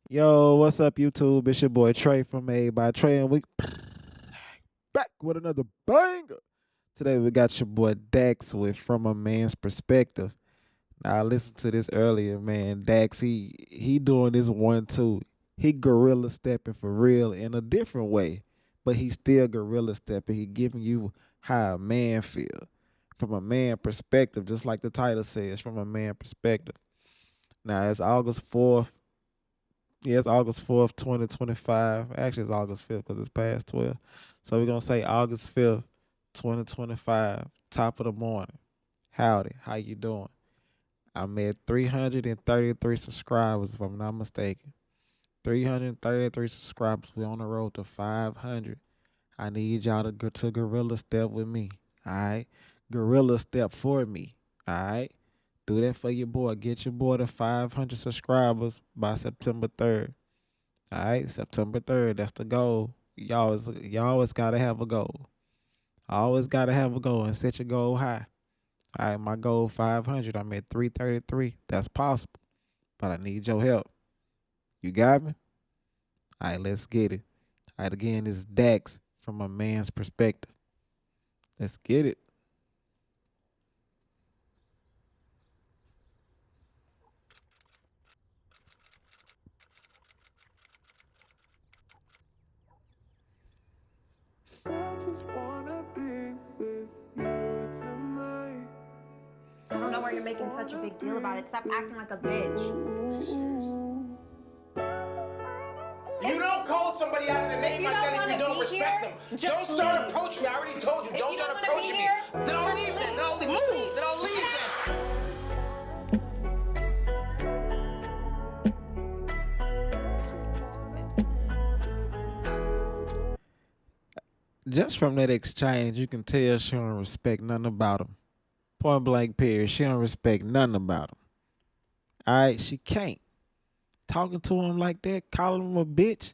Yo, what's up, YouTube? It's your boy Trey from Made by Trey, and we back with another banger. Today we got your boy Dax with From a Man's Perspective. Now I listened to this earlier, man. Dax, he doing this one too. He gorilla stepping for real in a different way, but he still gorilla stepping. He giving you how a man feel from a man perspective, just like the title says, from a man perspective. Now it's August 4th. Yeah, it's August 4th, 2025. Actually, it's August 5th because it's past 12. So we're going to say August 5th, 2025, top of the morning. Howdy, how you doing? I'm at 333 subscribers, if I'm not mistaken. 333 subscribers. We're on the road to 500. I need y'all to go to Gorilla Step with me, all right? Gorilla Step for me, all right? Do that for your boy. Get your boy to 500 subscribers by September 3rd. All right, September 3rd. That's the goal. You always gotta have a goal. Always gotta have a goal and set your goal high. All right, my goal 500. I'm at 333. That's possible, but I need your help. You got me? All right, let's get it. All right, again, this is Dax from a man's perspective. Let's get it. I don't know why you're making such a big deal about it. Stop acting like a bitch. You don't call somebody out of the name You like don't that if you wanna don't be respect here? them. Just Don't start leave. approaching me. I already told you. If Don't you start don't wanna approaching be me. here, Then I'll just leave then. leave. Then I'll leave. Leave. Then I'll leave Just from that exchange, you can tell she don't respect nothing about him. Point blank period. She don't respect nothing about him. All right, she can't. Talking to him like that, calling him a bitch.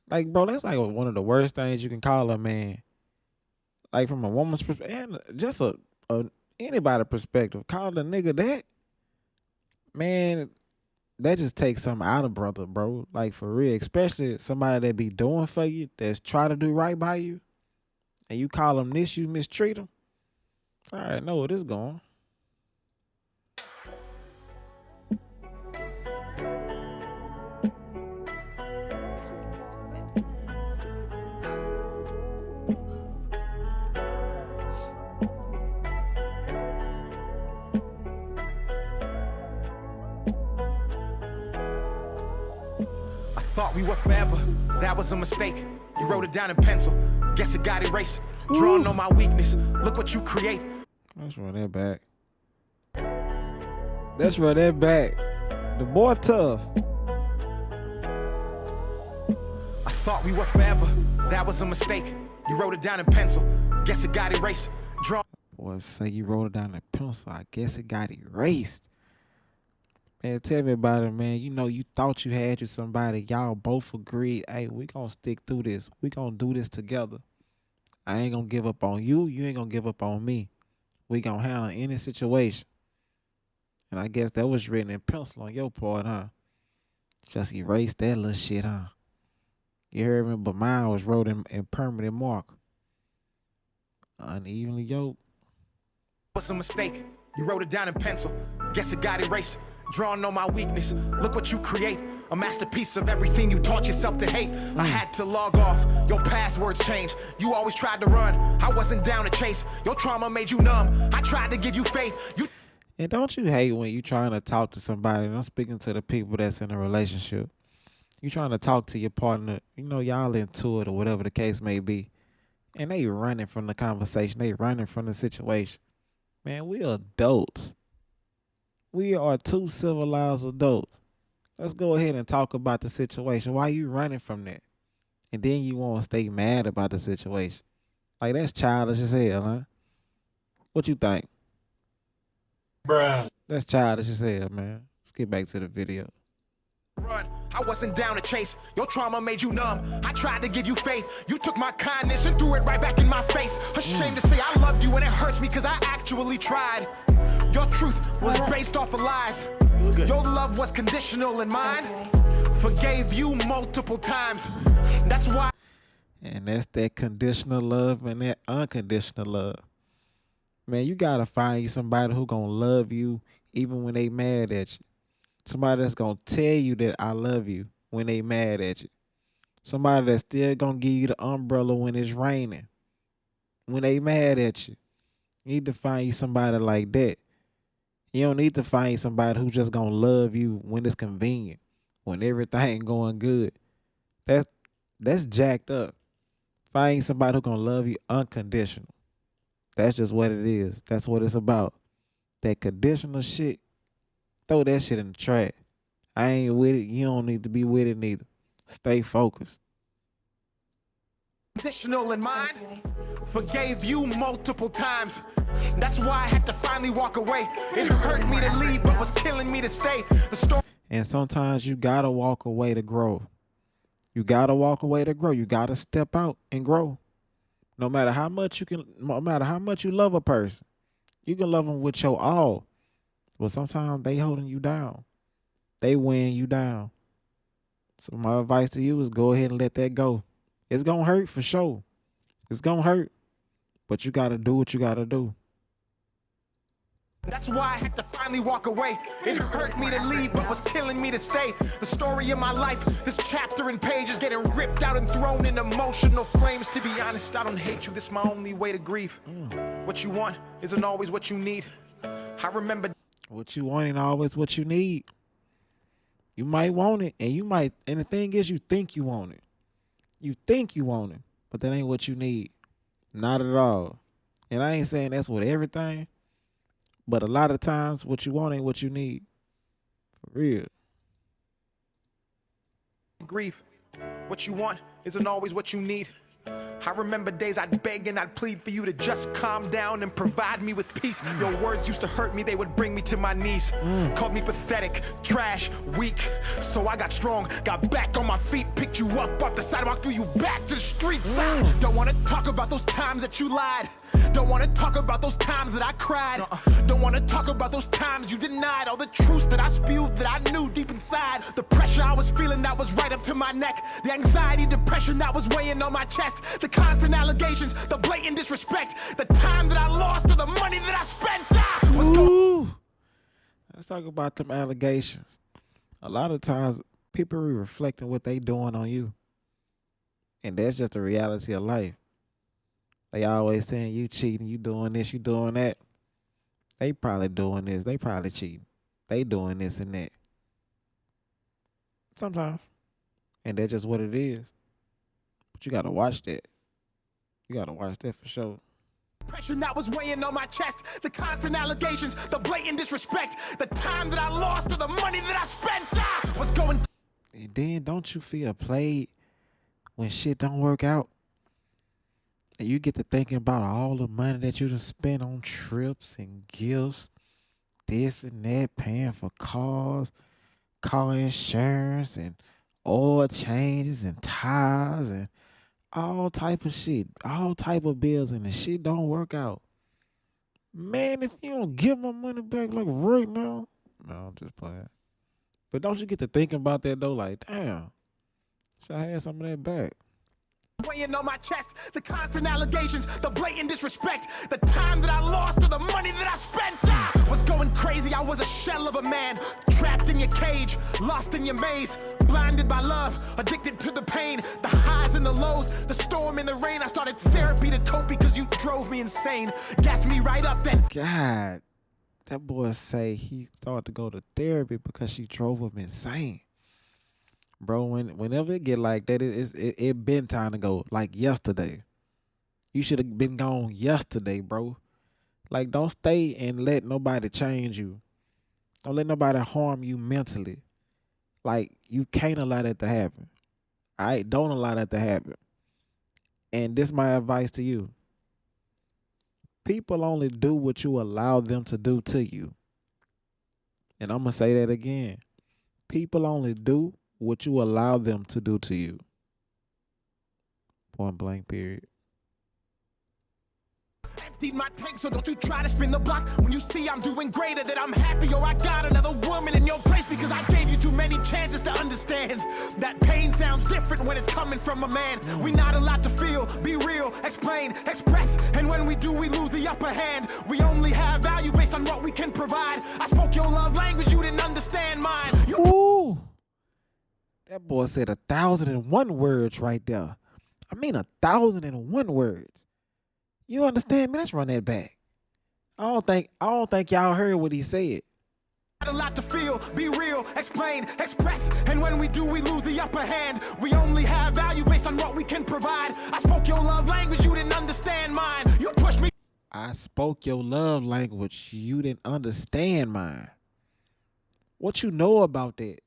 Like, bro, that's like one of the worst things you can call a man. Like from a woman's perspective, and just a anybody perspective, call a nigga that, man, that just takes something out of brother, bro. Like for real, especially somebody that be doing for you, that's try to do right by you, and you call them this, you mistreat them. All right, know where this going. I thought we were forever. That was a mistake. You wrote it down in pencil. Guess it got erased. Drawing on my weakness. Look what you create. Let's run that back. Let's run that back. The boy tough. I thought we were forever. That was a mistake. You wrote it down in pencil. Guess it got erased. Boy, say you wrote it down in pencil. I guess it got erased. Man, tell me about it, man. You know, you thought you had you somebody. Y'all both agreed, hey, we gonna stick through this. We gonna do this together. I ain't gonna give up on you. You ain't gonna give up on me. We gonna handle any situation. And I guess that was written in pencil on your part, huh? Just erase that little shit, huh? You heard me? But mine was wrote in permanent mark. Unevenly yoked. Was a mistake. You wrote it down in pencil. Guess it got erased. Drawing on my weakness. Look what you create. A masterpiece of everything you taught yourself to hate. I had to log off. Your passwords changed. You always tried to run. I wasn't down to chase. Your trauma made you numb. I tried to give you faith. You And don't you hate when you trying to talk to somebody, and I'm speaking to the people that's in a relationship. You trying to talk to your partner, you know, y'all into it or whatever the case may be. And they running from the conversation. They running from the situation. Man, we are adults. We are two civilized adults. Let's go ahead and talk about the situation. Why you running from that? And then you want to stay mad about the situation. Like, that's childish as hell, huh? What you think? Bruh. That's childish as hell, man. Let's get back to the video. run. I wasn't down to chase. Your trauma made you numb. I tried to give you faith. You took my kindness and threw it right back in my face. Ashamed to say I loved you and it hurts me because I actually tried. Your truth was based off of lies. Your love was conditional and mine. Forgave you multiple times. That's why. And that's that conditional love and that unconditional love. Man, you gotta find you somebody who gonna love you even when they mad at you. Somebody that's gonna tell you that I love you when they mad at you. Somebody that's still gonna give you the umbrella when it's raining. When they mad at you. You need to find you somebody like that. You don't need to find somebody who just gonna love you when it's convenient, when everything going good. That's jacked up. Find somebody who gonna love you unconditional. That's just what it is. That's what it's about. That conditional shit, throw that shit in the trash. I ain't with it. You don't need to be with it neither. Stay focused. Conditional in mind, forgave you multiple times. That's why I had to finally walk away. It hurt me to leave, but was killing me to stay. The story. And sometimes you gotta walk away to grow. You gotta walk away to grow. You gotta step out and grow. No matter how much you love a person, you can love them with your all. But sometimes they holding you down. They weighing you down. So my advice to you is go ahead and let that go. It's gonna hurt for sure. It's gonna hurt. But you gotta do what you gotta do. That's why I had to finally walk away. It hurt me to leave, but was killing me to stay. The story of my life, this chapter and page is getting ripped out and thrown in emotional flames. To be honest, I don't hate you. This is my only way to grieve. What you want isn't always what you need. I remember. What you want ain't always what you need. You might want it, and the thing is, you think you want it. You think you want it, but that ain't what you need. Not at all. And I ain't saying that's with everything, but a lot of times what you want ain't what you need. For real. Grief. What you want isn't always what you need. I remember days I'd beg and I'd plead for you to just calm down and provide me with peace. Your words used to hurt me, they would bring me to my knees. Called me pathetic, trash, weak. So I got strong, got back on my feet, picked you up off the sidewalk, threw you back to the streets. I don't wanna talk about those times that you lied. Don't wanna talk about those times that I cried. Don't wanna talk about those times you denied all the truths that I spewed that I knew deep inside. The pressure I was feeling that was right up to my neck. The anxiety, depression that was weighing on my chest. The constant allegations, the blatant disrespect. The time that I lost to the money that I spent. What's going? Let's talk about them allegations. A lot of times people be reflecting what they doing on you. And that's just the reality of life. They always saying you cheating, you doing this, you doing that. They probably doing this, they probably cheating. They doing this and that. Sometimes. And that's just what it is. But you gotta watch that. You gotta watch that for sure. Pressure that was weighing on my chest. The constant allegations, the blatant disrespect. The time that I lost to the money that I spent. What's going? And then don't you feel played when shit don't work out? And you get to thinking about all the money that you done spent on trips and gifts, this and that, paying for cars, car insurance, and oil changes and tires and all type of shit, all type of bills, and the shit don't work out. Man, if you don't give my money back like right now, no, I'm just playing. But don't you get to thinking about that though? Like, damn, should I have some of that back? Weighing on my chest, the constant allegations, the blatant disrespect, the time that I lost to the money that I spent. Was going crazy, I was a shell of a man, trapped in your cage, lost in your maze, blinded by love, addicted to the pain, the highs and the lows, the storm and the rain. I started therapy to cope because you drove me insane, gassed me right up then. God, that boy say he thought to go to therapy because she drove him insane. Bro, whenever it get like that, it been time to go. Like yesterday. You should have been gone yesterday, bro. Like, don't stay and let nobody change you. Don't let nobody harm you mentally. Like, you can't allow that to happen. All right? Don't allow that to happen. And this is my advice to you. People only do what you allow them to do to you. And I'm going to say that again. People only do what you allow them to do to you. Point blank, period. Emptied my tank, so don't you try to spin the block. When you see I'm doing greater, that I'm happy, or I got another woman in your place, because I gave you too many chances to understand that pain sounds different when it's coming from a man. We not allowed to feel, be real, explain, express, and when we do, we lose the upper hand. We only have value based on what we can provide. I spoke your love language, you didn't understand mine. You Ooh. That boy said 1,001 words right there. I mean 1,001 words. You understand me? Let's run that back. I don't think y'all heard what he said. got a lot to feel, be real, explain, express, and when we do, we lose the upper hand. We only have value based on what we can provide. I spoke your love language, you didn't understand mine. You pushed me. I spoke your love language. You didn't understand mine. What you know about that?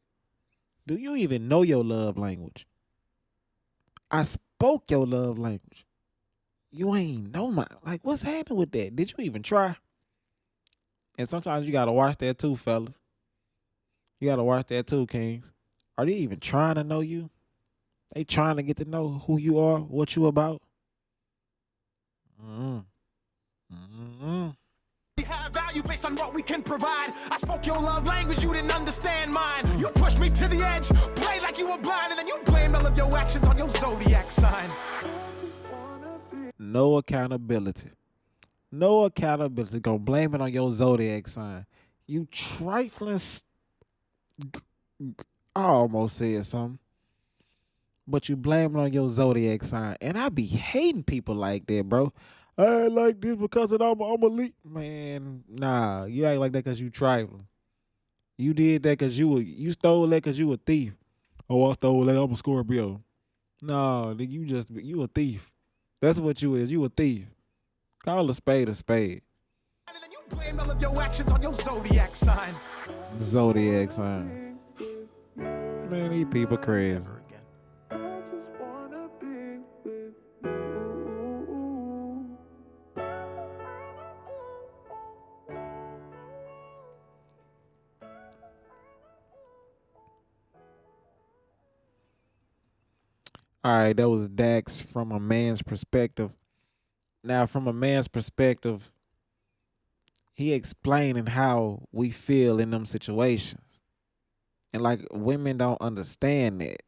Do you even know your love language? I spoke your love language. You ain't know mine. Like, what's happening with that? Did you even try? And sometimes you gotta watch that too, fellas. You gotta watch that too, kings. Are they even trying to know you? They trying to get to know who you are, what you about? We have value based on what we can provide. I spoke your love language, you didn't understand mine. You pushed me to the edge, play like you were blind, and then you blamed all of your actions on your zodiac sign. No accountability. No accountability. Gonna blame it on your zodiac sign. You trifling. I almost said something. But you blame it on your zodiac sign. And I be hating people like that, bro. I ain't like this because I'm elite. Man, nah. You act like that because you trifling. You did that because you stole that because you a thief. Oh, I stole that. I'm a Scorpio. No, nigga, you a thief. That's what you is. You a thief. Call a spade a spade. And then you blamed all of your actions on your zodiac sign. Zodiac sign. Man, these people crazy. All right, that was Dax from a man's perspective. Now, from a man's perspective, he explaining how we feel in them situations. And like women don't understand that.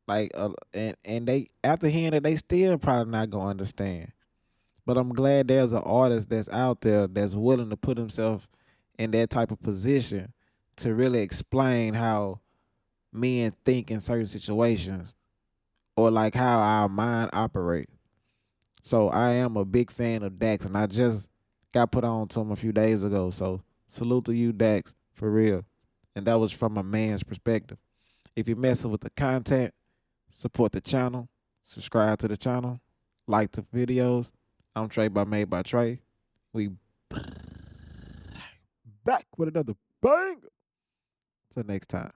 Like and they after hearing it, they still probably not gonna understand. But I'm glad there's an artist that's out there that's willing to put himself in that type of position to really explain how men think in certain situations or like how our mind operate. So I am a big fan of Dax, and I just got put on to him a few days ago. So salute to you, Dax, for real. And that was from a man's perspective. If you're messing with the content, support the channel, subscribe to the channel, like the videos. I'm Trey by Made by Trey. We back with another banger. Till next time.